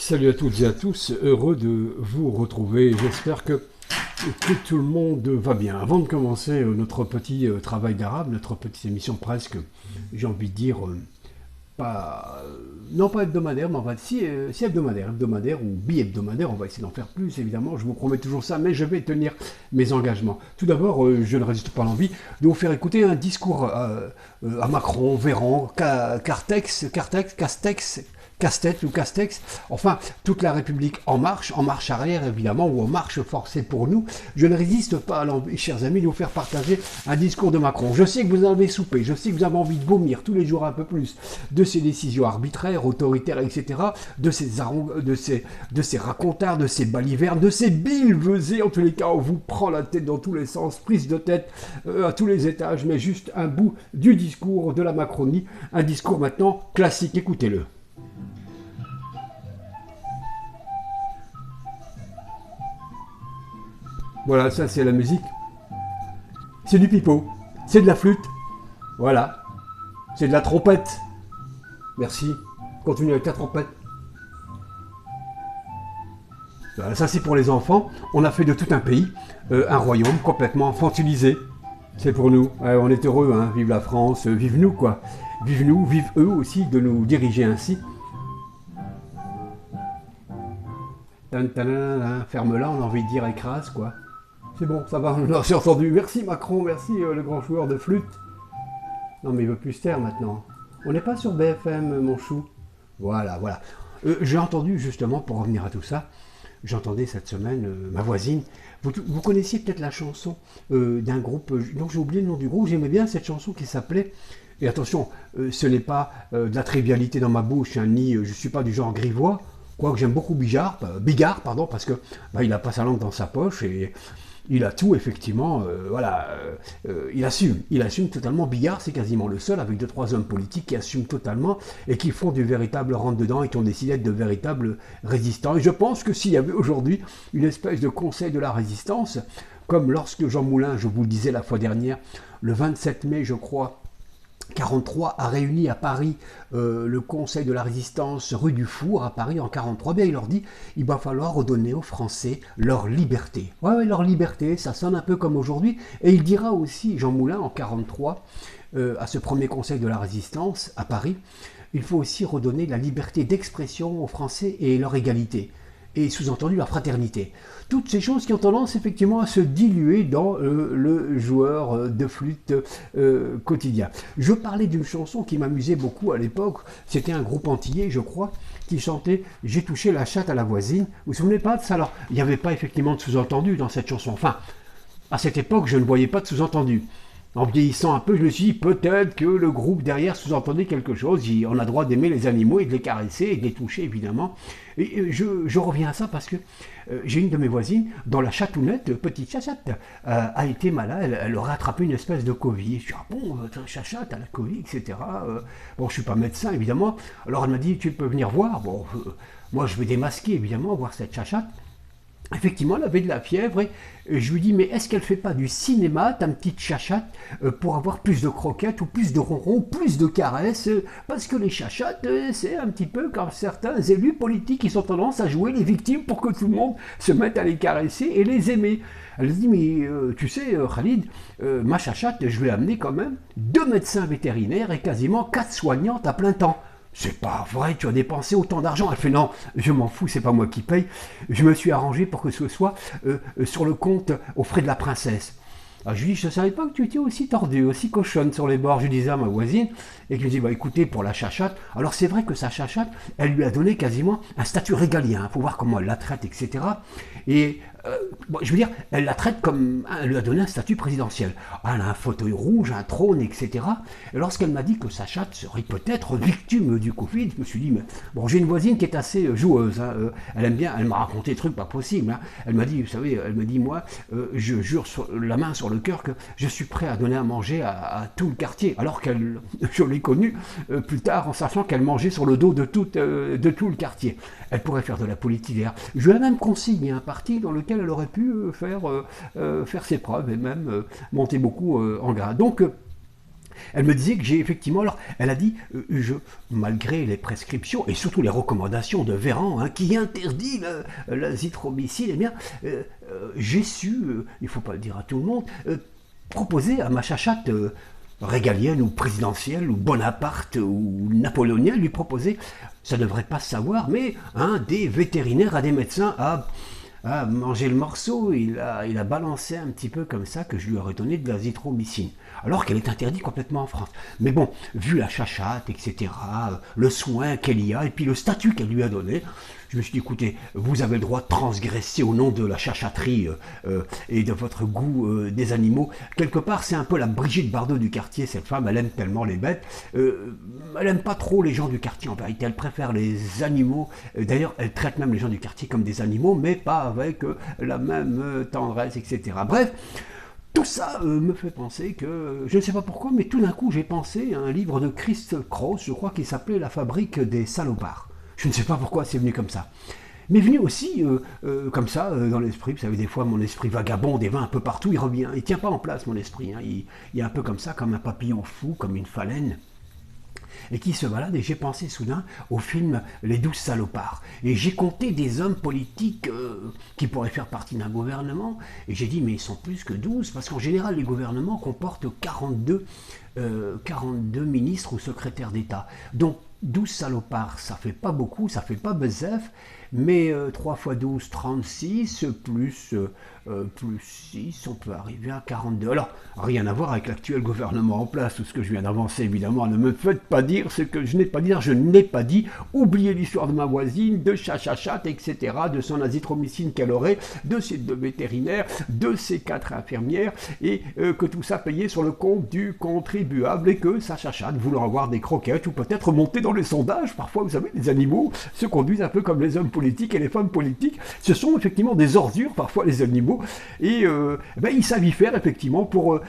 Salut à toutes et à tous, heureux de vous retrouver. J'espère que tout le monde va bien. Avant de commencer notre petit travail d'arabe, notre petite émission presque, j'ai envie de dire, pas, non pas hebdomadaire, mais en fait, si hebdomadaire ou bi-hebdomadaire, on va essayer d'en faire plus, évidemment, je vous promets toujours ça, mais je vais tenir mes engagements. Tout d'abord, je ne résiste pas à l'envie de vous faire écouter un discours à Macron, Véran, Castex ou Castex, enfin, toute la République en marche arrière évidemment, ou en marche forcée pour nous. Je ne résiste pas à l'envie, chers amis, de vous faire partager un discours de Macron. Je sais que vous en avez soupé, je sais que vous avez envie de vomir tous les jours un peu plus de ces décisions arbitraires, autoritaires, etc., de ces racontards, de ces balivernes, de ces billevesées, en tous les cas, on vous prend la tête dans tous les sens, prise de tête à tous les étages, mais juste un bout du discours de la Macronie, un discours maintenant classique, écoutez-le. Voilà, ça c'est la musique. C'est du pipeau, c'est de la flûte, voilà, c'est de la trompette. Merci, continue avec la trompette. Voilà, ça c'est pour les enfants. On a fait de tout un pays un royaume complètement infantilisé. C'est pour nous. On est heureux, hein. Vive la France, vive nous quoi. Vive nous, vive eux aussi de nous diriger ainsi. Ferme-la, on a envie de dire écrase quoi. C'est bon, ça va, on a entendu. Merci Macron, merci le grand joueur de flûte. Non mais il veut plus se taire maintenant. On n'est pas sur BFM, mon chou. Voilà. J'ai entendu justement, pour revenir à tout ça, j'entendais cette semaine ma voisine. Vous connaissiez peut-être la chanson d'un groupe, donc j'ai oublié le nom du groupe, j'aimais bien cette chanson qui s'appelait, et attention, ce n'est pas de la trivialité dans ma bouche, hein, ni je ne suis pas du genre grivois, quoique j'aime beaucoup Bigard, parce que il n'a pas sa langue dans sa poche, et il a tout, effectivement, il assume totalement. Bigard, c'est quasiment le seul, avec 2-3 hommes politiques qui assument totalement et qui font du véritable rentre-dedans et qui ont décidé d'être de véritables résistants. Et je pense que s'il y avait aujourd'hui une espèce de conseil de la résistance, comme lorsque Jean Moulin, je vous le disais la fois dernière, le 27 mai, je crois, 43 a réuni à Paris le Conseil de la Résistance rue du Four à Paris en 43, bien il leur dit il va falloir redonner aux Français leur liberté. Ouais, leur liberté, ça sonne un peu comme aujourd'hui. Et il dira aussi, Jean Moulin, en 43, à ce premier Conseil de la Résistance à Paris, il faut aussi redonner la liberté d'expression aux Français et leur égalité. Et sous-entendu la fraternité. Toutes ces choses qui ont tendance effectivement à se diluer dans le joueur de flûte quotidien. Je parlais d'une chanson qui m'amusait beaucoup à l'époque, c'était un groupe antillais je crois, qui chantait « J'ai touché la chatte à la voisine ». Vous vous souvenez pas de ça? Alors, il n'y avait pas effectivement de sous-entendu dans cette chanson. Enfin, à cette époque, je ne voyais pas de sous-entendu. En vieillissant un peu, je me suis dit peut-être que le groupe derrière sous-entendait quelque chose. On a droit d'aimer les animaux et de les caresser et de les toucher, évidemment. Et je reviens à ça parce que j'ai une de mes voisines dont la chatounette, petite chachate, a été malade. Elle aurait attrapé une espèce de Covid. Je dis, ah bon, votre chachate a la Covid, etc. Bon, je ne suis pas médecin, évidemment. Alors elle m'a dit, tu peux venir voir. Bon, moi, je vais démasquer, évidemment, voir cette chachate. Effectivement, elle avait de la fièvre et je lui dis mais est-ce qu'elle fait pas du cinéma, ta petite chachate, pour avoir plus de croquettes ou plus de ronrons, plus de caresses, parce que les chachates, c'est un petit peu comme certains élus politiques qui ont tendance à jouer les victimes pour que tout le monde se mette à les caresser et les aimer. Elle se dit mais tu sais Khalid, ma chachate, je vais amener quand même 2 médecins vétérinaires et quasiment 4 soignantes à plein temps. C'est pas vrai, tu as dépensé autant d'argent. Elle fait non, je m'en fous, c'est pas moi qui paye. Je me suis arrangé pour que ce soit sur le compte aux frais de la princesse. Alors je lui dis, je ne savais pas que tu étais aussi tordu, aussi cochonne sur les bords. Je disais à ma voisine, et je lui dis, bah écoutez, pour la chachate, alors c'est vrai que sa chachate, elle lui a donné quasiment un statut régalien. Il faut voir comment elle la traite, etc. Et je veux dire, elle la traite comme, elle lui a donné un statut présidentiel. Elle a un fauteuil rouge, un trône, etc. Et lorsqu'elle m'a dit que sa chatte serait peut-être victime du Covid, je me suis dit, mais bon, j'ai une voisine qui est assez joueuse. Hein, elle aime bien, elle m'a raconté des trucs pas possibles. Hein. Elle m'a dit, vous savez, elle m'a dit, moi, je jure sur la main sur le cœur que je suis prêt à donner à manger à tout le quartier. Alors qu'elle, je l'ai connue plus tard en sachant qu'elle mangeait sur le dos de tout le quartier. Elle pourrait faire de la politique. Je lui ai même consigné un parti dans lequel elle aurait pu faire ses preuves et même monter beaucoup en grade. Donc, Elle me disait que j'ai effectivement, alors elle a dit, malgré les prescriptions et surtout les recommandations de Véran, hein, qui interdit l'azithromycine, eh bien, j'ai su, il ne faut pas le dire à tout le monde, proposer à ma chachate régalienne ou présidentielle ou Bonaparte ou napoléonienne, lui proposer, ça ne devrait pas se savoir, mais des vétérinaires, à des médecins, à manger le morceau. Il a balancé un petit peu comme ça que je lui aurais donné de l'azithromycine, alors qu'elle est interdite complètement en France. Mais bon, vu la chachate, etc., le soin qu'elle y a, et puis le statut qu'elle lui a donné, je me suis dit, écoutez, vous avez le droit de transgresser au nom de la chachaterie et de votre goût des animaux. Quelque part, c'est un peu la Brigitte Bardot du quartier, cette femme, elle aime tellement les bêtes. Elle aime pas trop les gens du quartier, en vérité, elle préfère les animaux. D'ailleurs, elle traite même les gens du quartier comme des animaux, mais pas avec la même tendresse, etc. Bref, tout ça me fait penser que, je ne sais pas pourquoi, mais tout d'un coup, j'ai pensé à un livre de Christ Kraus, je crois qu'il s'appelait La fabrique des salopards. Je ne sais pas pourquoi c'est venu comme ça. Mais venu aussi comme ça dans l'esprit. Vous savez, des fois mon esprit vagabonde et va un peu partout, il revient. Il ne tient pas en place mon esprit. Hein. Il est un peu comme ça, comme un papillon fou, comme une phalène, et qui se balade. Et j'ai pensé soudain au film Les 12 salopards. Et j'ai compté des hommes politiques qui pourraient faire partie d'un gouvernement. Et j'ai dit, mais ils sont plus que 12, parce qu'en général, les gouvernements comportent 42 ministres ou secrétaires d'État. Donc 12 salopards, ça fait pas beaucoup, ça fait pas bezef, mais 3 fois 12, 36, plus 6, on peut arriver à 42. Alors, rien à voir avec l'actuel gouvernement en place, tout ce que je viens d'avancer, évidemment, ne me faites pas dire ce que je n'ai pas dit, je n'ai pas dit, oubliez l'histoire de ma voisine, de chachachat, etc., de son azithromycine qu'elle aurait, de ses 2 vétérinaires, de ses 4 infirmières, et que tout ça payé sur le compte du contribuable, et que sa chachate, voulant avoir des croquettes, ou peut-être monter dans les sondages, parfois, vous savez, les animaux se conduisent un peu comme les hommes politiques et les femmes politiques, ce sont effectivement des ordures, parfois, les animaux, et ils savent y faire, effectivement, pour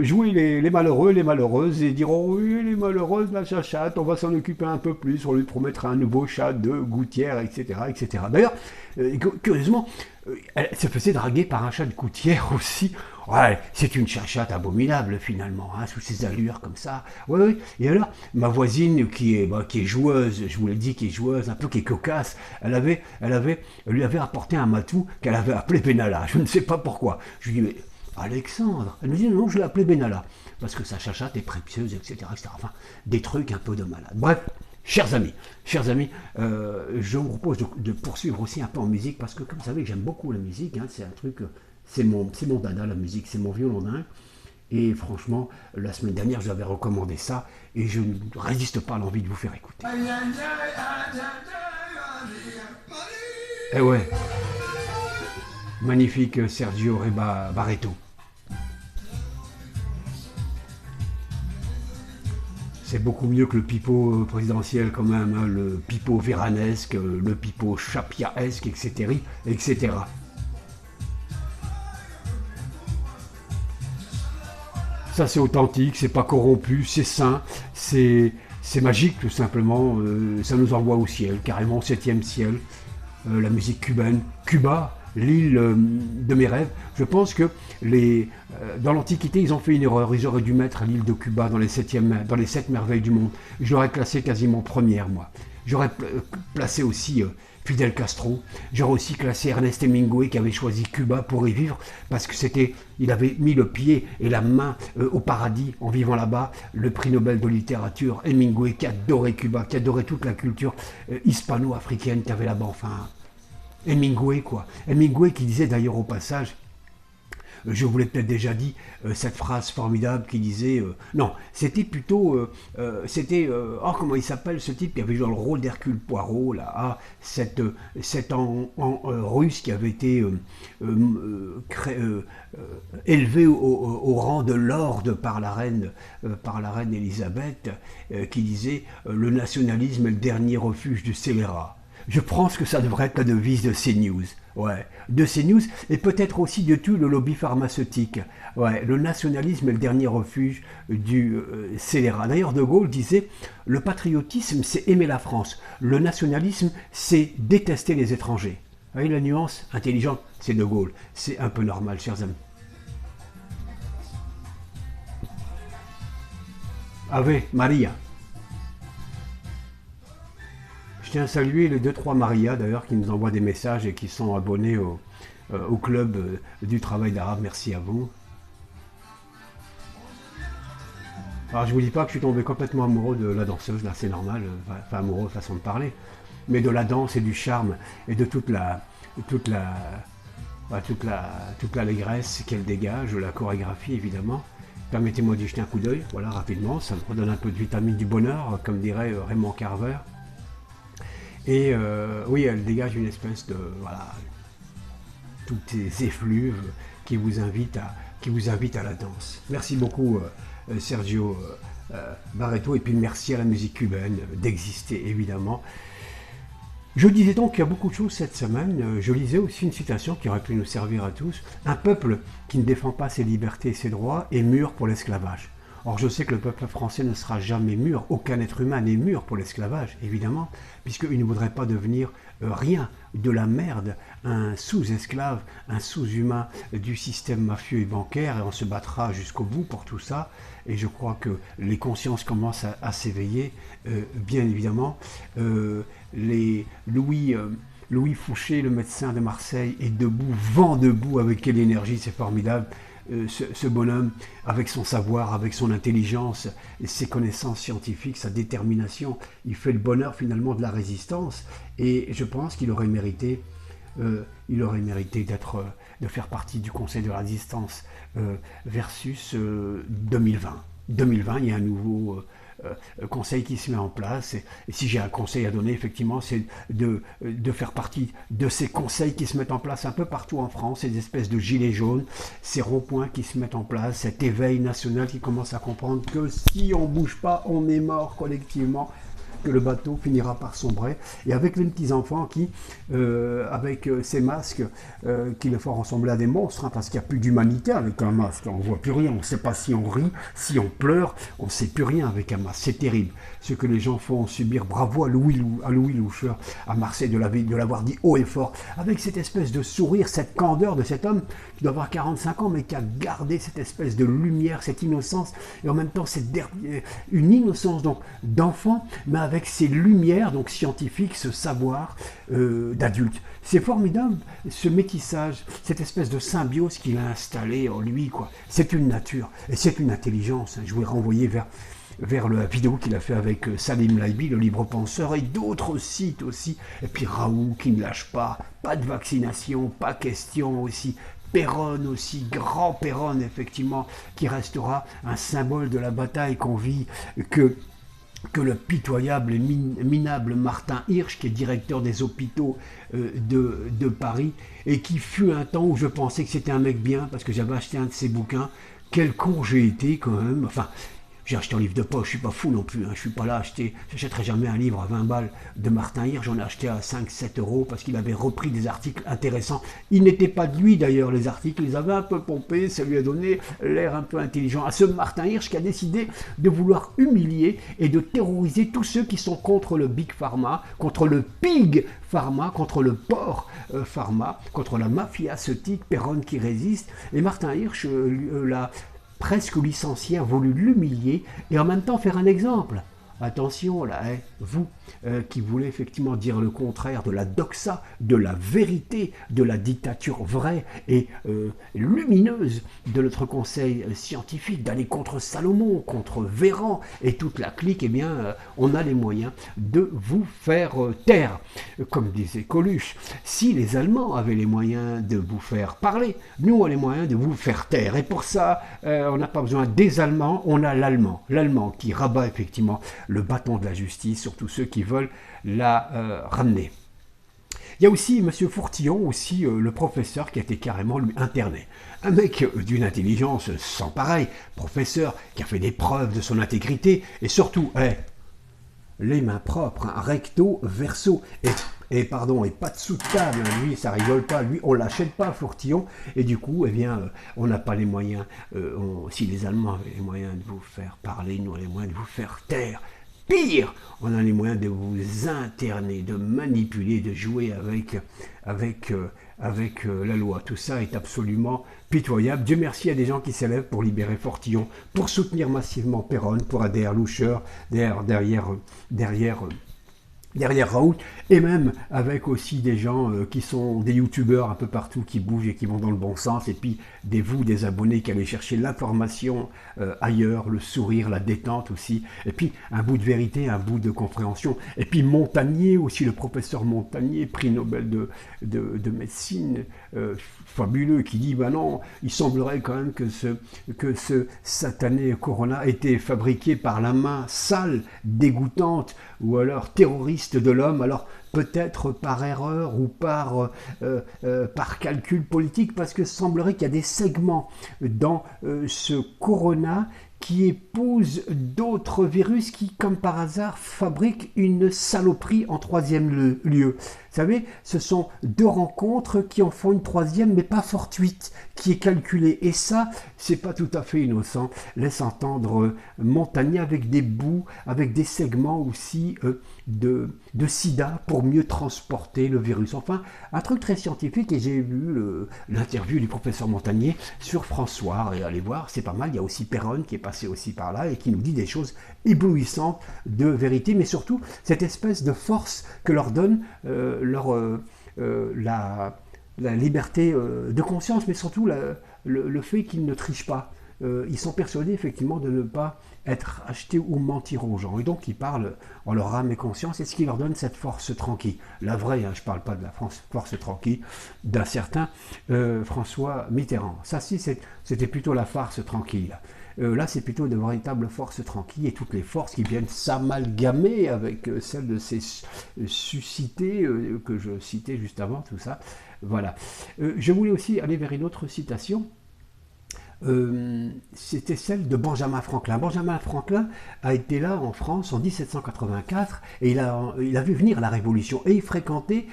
jouer les malheureux, les malheureuses, et dire, oh oui, les malheureuses, la chachate, on va s'en occuper un peu plus, on lui promettra un nouveau chat de gouttière, etc., etc. D'ailleurs, curieusement, elle se faisait draguer par un chat de gouttière aussi. Ouais, c'est une chachate abominable finalement, hein, sous ses allures comme ça. Ouais, ouais. Et alors, ma voisine qui est joueuse, je vous l'ai dit, qui est joueuse, un peu qui est cocasse, elle lui avait apporté un matou qu'elle avait appelé Benalla. Je ne sais pas pourquoi. Je lui dis, mais Alexandre, elle me dit non, je l'ai appelé Benalla parce que sa chachate est précieuse, etc., etc. Enfin, des trucs un peu de malade. Bref. Chers amis, je vous propose de poursuivre aussi un peu en musique, parce que comme vous savez, j'aime beaucoup la musique, hein, c'est un truc, c'est mon dada, la musique, c'est mon violon. Et franchement, la semaine dernière, j'avais recommandé ça, et je ne résiste pas à l'envie de vous faire écouter. Eh ouais, magnifique Sergio Reba Barreto. C'est beaucoup mieux que le pipeau présidentiel quand même, hein, le pipeau véranesque, le pipeau chapiaesque, etc., etc. Ça c'est authentique, c'est pas corrompu, c'est sain, c'est magique tout simplement, ça nous envoie au ciel, carrément au 7e ciel. La musique cubaine, Cuba, l'île de mes rêves. Je pense que dans l'Antiquité, ils ont fait une erreur. Ils auraient dû mettre l'île de Cuba dans les 7 merveilles du monde. Je l'aurais classé quasiment première, moi. J'aurais placé aussi Fidel Castro. J'aurais aussi classé Ernest Hemingway qui avait choisi Cuba pour y vivre parce que il avait mis le pied et la main au paradis en vivant là-bas. Le prix Nobel de littérature, Hemingway qui adorait Cuba, qui adorait toute la culture hispano-africaine qu'il y avait là-bas. Enfin, Hemingway quoi. Hemingway qui disait d'ailleurs au passage, je vous l'ai peut-être déjà dit, cette phrase formidable qui disait... non, c'était plutôt... comment il s'appelle ce type qui avait joué dans le rôle d'Hercule Poirot, là, cet russe qui avait été élevé au rang de lord par la reine Élisabeth, qui disait le nationalisme est le dernier refuge du scélérat. Je pense que ça devrait être la devise de CNews. Ouais, de CNews et peut-être aussi de tout le lobby pharmaceutique. Ouais, le nationalisme est le dernier refuge du scélérat. D'ailleurs, De Gaulle disait le patriotisme, c'est aimer la France. Le nationalisme, c'est détester les étrangers. Vous voyez la nuance intelligente, c'est De Gaulle. C'est un peu normal, chers amis. Ave Maria. Je tiens à saluer les 2-3 Maria d'ailleurs qui nous envoient des messages et qui sont abonnés au club du travail d'arabe. Merci à vous. Alors je vous dis pas que je suis tombé complètement amoureux de la danseuse, là c'est normal, enfin amoureux façon de parler, mais de la danse et du charme et de toute la, toute l'allégresse qu'elle dégage, la chorégraphie évidemment. Permettez-moi d'y jeter un coup d'œil, voilà rapidement, ça me redonne un peu de vitamine du bonheur, comme dirait Raymond Carver. Et oui, elle dégage une espèce de, voilà, toutes ces effluves qui vous invitent à la danse. Merci beaucoup Sergio Barreto, et puis merci à la musique cubaine d'exister évidemment. Je disais donc qu'il y a beaucoup de choses cette semaine. Je lisais aussi une citation qui aurait pu nous servir à tous. Un peuple qui ne défend pas ses libertés et ses droits est mûr pour l'esclavage. Or je sais que le peuple français ne sera jamais mûr, aucun être humain n'est mûr pour l'esclavage, évidemment, puisqu'il ne voudrait pas devenir rien, de la merde, un sous-esclave, un sous-humain du système mafieux et bancaire, et on se battra jusqu'au bout pour tout ça, et je crois que les consciences commencent à s'éveiller, bien évidemment. Louis Fouché, le médecin de Marseille, est debout, vent debout, avec quelle énergie, c'est formidable. Ce bonhomme, avec son savoir, avec son intelligence, et ses connaissances scientifiques, sa détermination, il fait le bonheur finalement de la résistance. Et je pense qu'il aurait mérité, de faire partie du Conseil de la résistance versus 2020. 2020, il y a un nouveau conseil qui se met en place. Et si j'ai un conseil à donner, effectivement, c'est de faire partie de ces conseils qui se mettent en place un peu partout en France, ces espèces de gilets jaunes, ces ronds-points qui se mettent en place, cet éveil national qui commence à comprendre que si on ne bouge pas, on est mort collectivement, que le bateau finira par sombrer, et avec les petits-enfants qui, avec ces masques, qui le font ressembler à des monstres, hein, parce qu'il n'y a plus d'humanité avec un masque, on ne voit plus rien, on ne sait pas si on rit, si on pleure, on ne sait plus rien avec un masque, c'est terrible. Ce que les gens font subir, bravo à Louis Loucheur, à Marseille, de l'avoir dit haut et fort, avec cette espèce de sourire, cette candeur de cet homme qui doit avoir 45 ans, mais qui a gardé cette espèce de lumière, cette innocence, et en même temps une innocence donc d'enfant, mais avec ces lumières donc scientifiques, ce savoir d'adulte. C'est formidable, ce métissage, cette espèce de symbiose qu'il a installé en lui, quoi. C'est une nature, et c'est une intelligence. Je voulais renvoyer vers la vidéo qu'il a fait avec Salim Laibi, le libre penseur, et d'autres sites aussi. Et puis Raoult qui ne lâche pas de vaccination, pas question aussi. Péronne aussi, grand Péronne effectivement, qui restera un symbole de la bataille qu'on vit, que le pitoyable et minable Martin Hirsch, qui est directeur des hôpitaux de Paris, et qui fut un temps où je pensais que c'était un mec bien, parce que j'avais acheté un de ses bouquins. Quel con j'ai été quand même, enfin... J'ai acheté un livre de poche, je suis pas fou non plus, hein, je suis pas là à acheter, j'achèterai jamais un livre à 20 balles de Martin Hirsch, j'en ai acheté à 5-7 euros parce qu'il avait repris des articles intéressants. Il n'était pas de lui d'ailleurs les articles, il les avait un peu pompés, ça lui a donné l'air un peu intelligent à ce Martin Hirsch qui a décidé de vouloir humilier et de terroriser tous ceux qui sont contre le Big Pharma, contre le Pig Pharma, contre le porc pharma, contre la mafiaceutique, Péronne qui résiste, et Martin Hirsch l'a presque licencié, a voulu l'humilier et en même temps faire un exemple. Attention là, hein, vous qui voulez effectivement dire le contraire de la doxa, de la vérité, de la dictature vraie et lumineuse de notre conseil scientifique, d'aller contre Salomon, contre Véran et toute la clique, eh bien on a les moyens de vous faire taire. Comme disait Coluche, si les Allemands avaient les moyens de vous faire parler, nous on a les moyens de vous faire taire. Et pour ça, on n'a pas besoin des Allemands, on a l'Allemand. L'Allemand qui rabat effectivement le bâton de la justice sur tous ceux qui veulent la ramener. Il y a aussi M. Fourtillon, aussi le professeur qui a été carrément lui interné. Un mec d'une intelligence sans pareil, professeur qui a fait des preuves de son intégrité et surtout, les mains propres, hein, recto, verso et pas de sous de table, hein, lui ça rigole pas, lui on l'achète pas Fourtillon, et du coup eh bien on n'a pas les moyens, si les Allemands avaient les moyens de vous faire parler, nous on a les moyens de vous faire taire. Pire, on a les moyens de vous interner, de manipuler, de jouer avec la loi. Tout ça est absolument pitoyable. Dieu merci, il y a des gens qui s'élèvent pour libérer Fortillon, pour soutenir massivement Péronne, pour ADR Loucheur, derrière Raoult, et même avec aussi des gens qui sont des youtubeurs un peu partout, qui bougent et qui vont dans le bon sens, et puis des abonnés qui allaient chercher l'information ailleurs, le sourire, la détente aussi, et puis un bout de vérité, un bout de compréhension, et puis Montagnier aussi, le professeur Montagnier, prix Nobel de médecine, fabuleux, qui dit, bah non, il semblerait quand même que ce satané Corona a été fabriqué par la main sale, dégoûtante, ou alors terroriste de l'homme, alors peut-être par erreur ou par calcul politique, parce que semblerait qu'il y a des segments dans ce corona qui épousent d'autres virus qui, comme par hasard, fabriquent une saloperie en troisième lieu. Vous savez, ce sont deux rencontres qui en font une troisième, mais pas fortuite, qui est calculée. Et ça, c'est pas tout à fait innocent. Laisse entendre Montagnier avec des bouts, avec des segments aussi de sida pour mieux transporter le virus. Enfin, un truc très scientifique, et j'ai vu l'interview du professeur Montagnier sur François, et allez voir, c'est pas mal. Il y a aussi Péronne qui est passé aussi par là et qui nous dit des choses éblouissantes de vérité, mais surtout cette espèce de force que leur donne la liberté de conscience, mais surtout le fait qu'ils ne trichent pas. Ils sont persuadés effectivement de ne pas être achetés ou mentir aux gens. Et donc ils parlent en leur âme et conscience, et ce qui leur donne cette force tranquille. La vraie, hein, je ne parle pas de la force tranquille d'un certain François Mitterrand. Ça, si, c'était plutôt la farce tranquille. Là, c'est plutôt de véritables forces tranquilles, et toutes les forces qui viennent s'amalgamer avec celles de ces suscités que je citais juste avant, tout ça. Voilà. Je voulais aussi aller vers une autre citation. C'était celle de Benjamin Franklin. Benjamin Franklin a été là en France en 1784 et il a vu venir la Révolution, et il fréquentait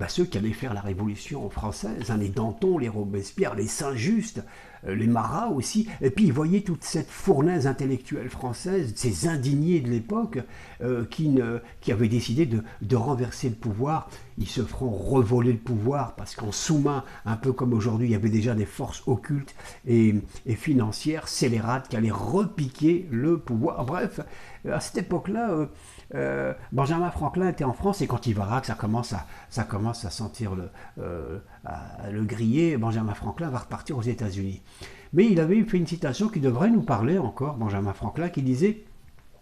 ceux qui allaient faire la Révolution française, hein, les Danton, les Robespierre, les Saint-Just, les Marat aussi, et puis il voyait toute cette fournaise intellectuelle française, ces indignés de l'époque qui avaient décidé de renverser le pouvoir. Ils se feront revoler le pouvoir parce qu'en sous-main, un peu comme aujourd'hui, il y avait déjà des forces occultes et financières scélérates qui allaient repiquer le pouvoir. Bref, à cette époque-là, Benjamin Franklin était en France, et quand il verra que ça commence à sentir le griller, Benjamin Franklin va repartir aux États-Unis. Mais il avait fait une citation qui devrait nous parler encore, Benjamin Franklin, qui disait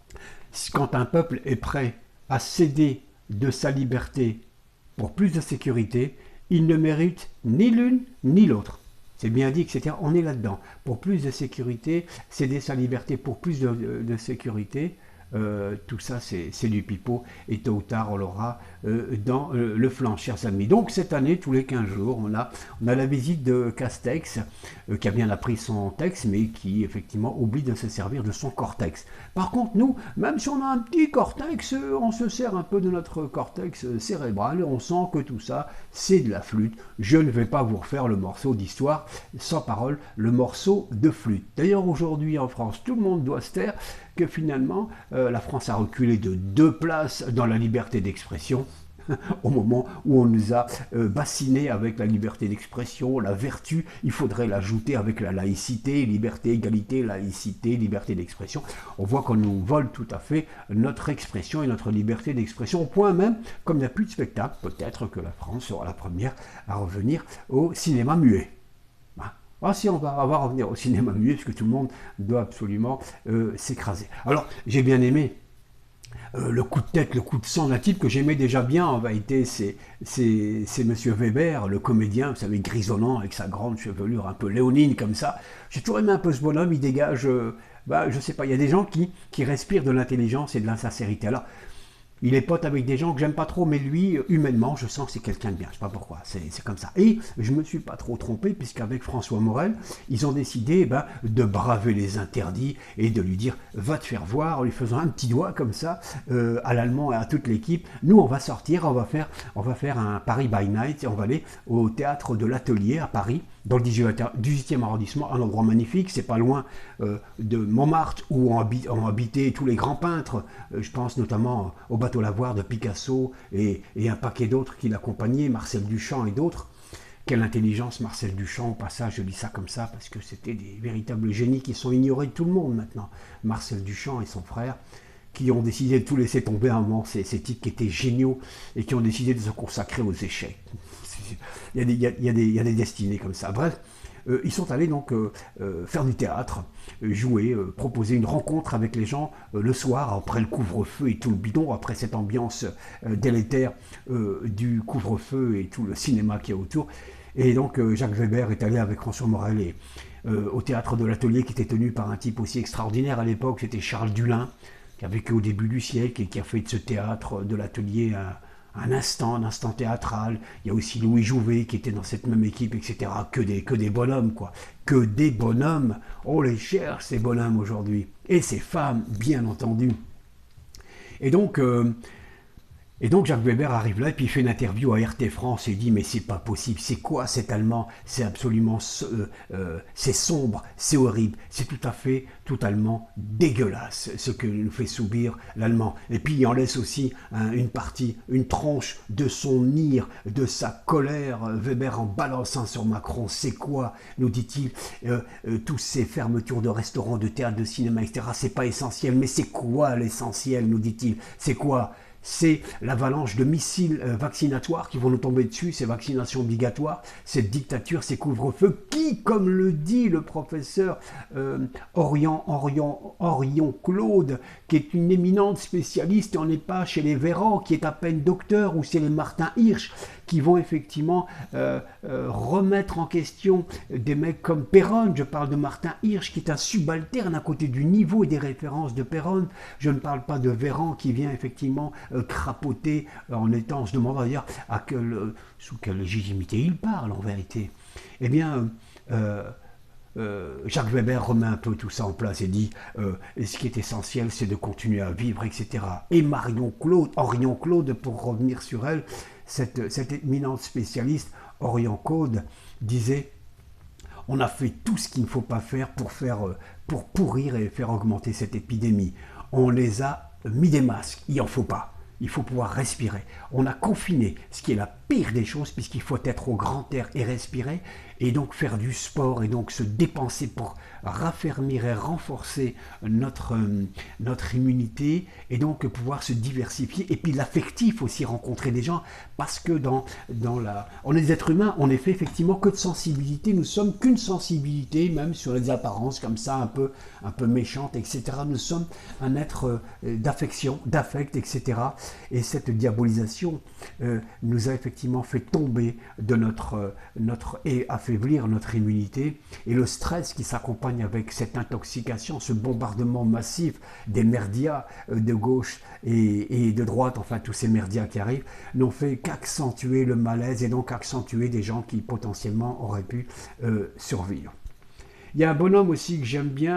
« Quand un peuple est prêt à céder de sa liberté pour plus de sécurité, il ne mérite ni l'une ni l'autre. » C'est bien dit, etc. On est là-dedans. Pour plus de sécurité, céder sa liberté pour plus de sécurité, tout ça c'est du pipeau, et tôt ou tard on l'aura dans le flanc, chers amis. Donc cette année, tous les 15 jours, on a la visite de Castex, qui a bien appris son texte, mais qui effectivement oublie de se servir de son cortex. Par contre, nous, même si on a un petit cortex, on se sert un peu de notre cortex cérébral, et on sent que tout ça, c'est de la flûte. Je ne vais pas vous refaire le morceau d'histoire sans parole, le morceau de flûte. D'ailleurs, aujourd'hui en France, tout le monde doit se taire que finalement, la France a reculé de 2 places dans la liberté d'expression, au moment où on nous a bassinés avec la liberté d'expression, la vertu. Il faudrait l'ajouter avec la laïcité, liberté, égalité, laïcité, liberté d'expression. On voit qu'on nous vole tout à fait notre expression et notre liberté d'expression, au point même, comme il n'y a plus de spectacle, peut-être que la France sera la première à revenir au cinéma muet. Ah si, on va revenir au cinéma muet, parce que tout le monde doit absolument s'écraser. Alors, j'ai bien aimé le coup de tête, le coup de sang d'un type que j'aimais déjà bien, en vérité, c'est Monsieur Weber, le comédien, vous savez, grisonnant, avec sa grande chevelure un peu léonine comme ça. J'ai toujours aimé un peu ce bonhomme, il dégage, je sais pas, il y a des gens qui respirent de l'intelligence et de l'insincérité. Alors, il est pote avec des gens que j'aime pas trop, mais lui, humainement, je sens que c'est quelqu'un de bien. Je sais pas pourquoi, c'est comme ça. Et je me suis pas trop trompé, puisqu'avec François Morel, ils ont décidé de braver les interdits et de lui dire « va te faire voir », en lui faisant un petit doigt comme ça, à l'allemand et à toute l'équipe. Nous, on va sortir, on va faire un Paris by Night, et on va aller au théâtre de l'Atelier à Paris, dans le 18e arrondissement, un endroit magnifique, c'est pas loin de Montmartre, où ont habité tous les grands peintres. Je pense notamment au Bateau Lavoir de Picasso et un paquet d'autres qui l'accompagnaient, Marcel Duchamp et d'autres. Quelle intelligence, Marcel Duchamp, au passage, je dis ça comme ça, parce que c'était des véritables génies qui sont ignorés de tout le monde maintenant. Marcel Duchamp et son frère, qui ont décidé de tout laisser tomber à un moment, ces types qui étaient géniaux et qui ont décidé de se consacrer aux échecs. Il y a des destinées comme ça. Bref, ils sont allés donc faire du théâtre, jouer, proposer une rencontre avec les gens le soir, après le couvre-feu et tout le bidon, après cette ambiance délétère du couvre-feu et tout le cinéma qui est autour. Et donc Jacques Weber est allé avec François Morel au théâtre de l'Atelier, qui était tenu par un type aussi extraordinaire à l'époque, c'était Charles Dulin, qui a vécu au début du siècle et qui a fait de ce théâtre de l'Atelier un instant théâtral. Il y a aussi Louis Jouvet qui était dans cette même équipe, etc. Que des bonhommes, quoi. Que des bonhommes. On les cherche, ces bonhommes, aujourd'hui. Et ces femmes, bien entendu. Et donc Jacques Weber arrive là et puis il fait une interview à RT France et dit mais c'est pas possible, c'est quoi cet Allemand? C'est absolument, c'est sombre, c'est horrible, c'est tout à fait, totalement dégueulasse ce que nous fait subir l'Allemand. Et puis il en laisse aussi une partie, une tranche de son ire, de sa colère, Weber en balançant sur Macron. C'est quoi, nous dit-il, tous ces fermetures de restaurants, de théâtres, de cinéma, etc. C'est pas essentiel, mais c'est quoi l'essentiel, nous dit-il? C'est quoi? C'est l'avalanche de missiles vaccinatoires qui vont nous tomber dessus, ces vaccinations obligatoires, cette dictature, ces couvre-feux qui, comme le dit le professeur Orion Claude, qui est une éminente spécialiste, on n'est pas chez les Véran, qui est à peine docteur, ou c'est les Martin Hirsch, qui vont effectivement remettre en question des mecs comme Perron. Je parle de Martin Hirsch, qui est un subalterne à côté du niveau et des références de Perron. Je ne parle pas de Véran, qui vient effectivement crapoter en étant, on se demande d'ailleurs sous quelle légitimité il parle en vérité. Eh bien, Jacques Weber remet un peu tout ça en place et dit ce qui est essentiel, c'est de continuer à vivre, etc. Et Orion Claude, pour revenir sur elle, cette éminente spécialiste, Orion Claude, disait on a fait tout ce qu'il ne faut pas faire pour pourrir et faire augmenter cette épidémie. On les a mis des masques, il n'en faut pas. Il faut pouvoir respirer. On a confiné, ce qui est la pire des choses, puisqu'il faut être au grand air et respirer, et donc faire du sport, et donc se dépenser pour raffermir et renforcer notre immunité, et donc pouvoir se diversifier, et puis l'affectif aussi, rencontrer des gens, parce que on est des êtres humains, on n'est fait effectivement que de sensibilité, nous sommes qu'une sensibilité, même sur les apparences comme ça, un peu méchante, etc. Nous sommes un être d'affection, d'affect, etc. Et cette diabolisation nous a effectivement fait tomber de et affaiblir notre immunité. Et le stress qui s'accompagne avec cette intoxication, ce bombardement massif des merdias de gauche et de droite, enfin tous ces merdias qui arrivent, n'ont fait qu'accentuer le malaise et donc accentuer des gens qui potentiellement auraient pu survivre. Il y a un bonhomme aussi que j'aime bien,